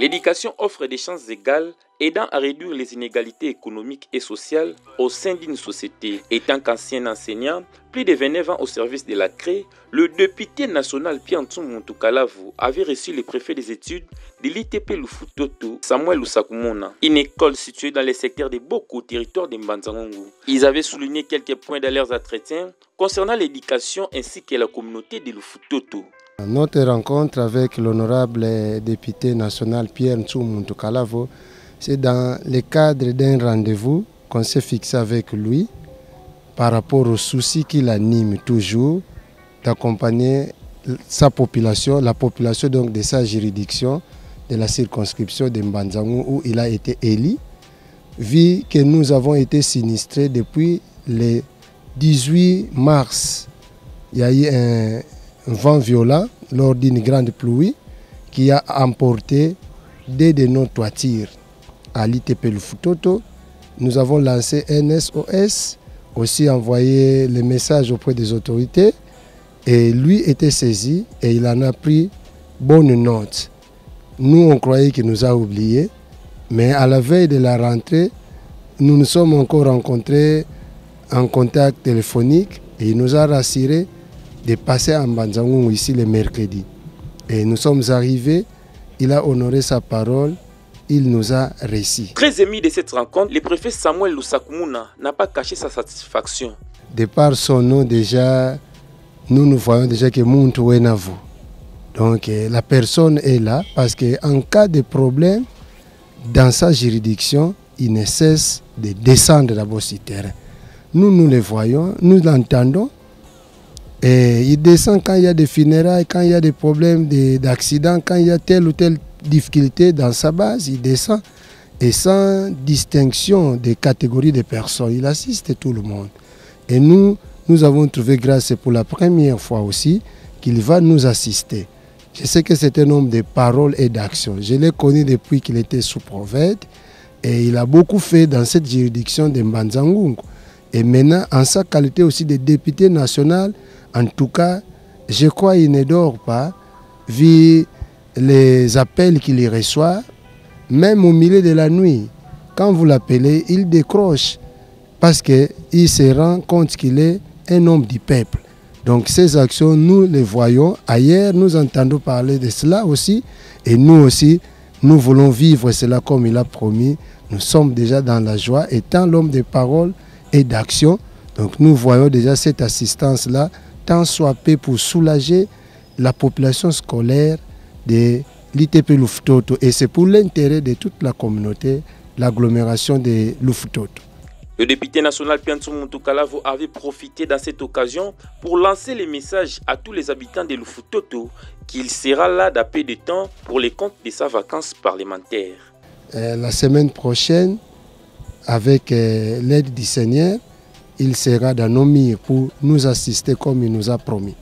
L'éducation offre des chances égales, aidant à réduire les inégalités économiques et sociales au sein d'une société. Étant qu'ancien enseignant, plus de 29 ans au service de la CRE, le député national Pierre Ntsoumountou Kalavu avait reçu le préfet des études de l'ITP Lufutoto, Samuel Lusakumona, une école située dans le secteur de Boko, territoire de Mbanzangongo. Ils avaient souligné quelques points dans leurs entretiens concernant l'éducation ainsi que la communauté de Lufutoto. Notre rencontre avec l'honorable député national Pierre Ntsoumountou Kalavu, c'est dans le cadre d'un rendez-vous qu'on s'est fixé avec lui par rapport aux soucis qu'il anime toujours d'accompagner sa population, la population donc de sa juridiction, de la circonscription de Mbanzangongo où il a été élu, vu que nous avons été sinistrés depuis le 18 mars. Il y a eu un vent violent lors d'une grande pluie qui a emporté deux de nos toitures à l'ITP Lufutoto. Nous avons lancé un SOS, aussi envoyé le message auprès des autorités et lui était saisi et il en a pris bonne note. Nous on croyait qu'il nous a oubliés, mais à la veille de la rentrée, nous nous sommes encore rencontrés en contact téléphonique et il nous a rassuré de passer à Mbanzangongo ici le mercredi. Et nous sommes arrivés, il a honoré sa parole, il nous a réussi. Très ému de cette rencontre, le préfet Samuel Lusakumona n'a pas caché sa satisfaction. De par son nom déjà, nous voyons déjà que Muntu Wenavu. Donc la personne est là parce qu'en cas de problème, dans sa juridiction, il ne cesse de descendre d'abord sur le terrain. Nous le voyons, nous l'entendons. Et il descend quand il y a des funérailles, quand il y a des problèmes d'accidents, quand il y a telle ou telle difficulté dans sa base, il descend. Et sans distinction de catégories de personnes, il assiste tout le monde. Et nous avons trouvé grâce pour la première fois aussi qu'il va nous assister. Je sais que c'est un homme de parole et d'action. Je l'ai connu depuis qu'il était sous-prophète et il a beaucoup fait dans cette juridiction de Mbanzangongo. Et maintenant, en sa qualité aussi de député national, en tout cas, je crois qu'il ne dort pas, vu les appels qu'il reçoit, même au milieu de la nuit. Quand vous l'appelez, il décroche parce qu'il se rend compte qu'il est un homme du peuple. Donc ces actions, nous les voyons ailleurs, nous entendons parler de cela aussi. Et nous aussi, nous voulons vivre cela comme il a promis. Nous sommes déjà dans la joie, étant l'homme de parole et d'action. Donc nous voyons déjà cette assistance-là, tant soit peu pour soulager la population scolaire de l'ITP Lufutoto. Et c'est pour l'intérêt de toute la communauté, l'agglomération de Lufutoto. Le député national Pierre Ntsoumountou Kalavu avait profité dans cette occasion pour lancer le message à tous les habitants de Lufutoto qu'il sera là d'appel de temps pour les comptes de sa vacance parlementaire. La semaine prochaine, avec l'aide du Seigneur, il sera dans nos murs pour nous assister comme il nous a promis.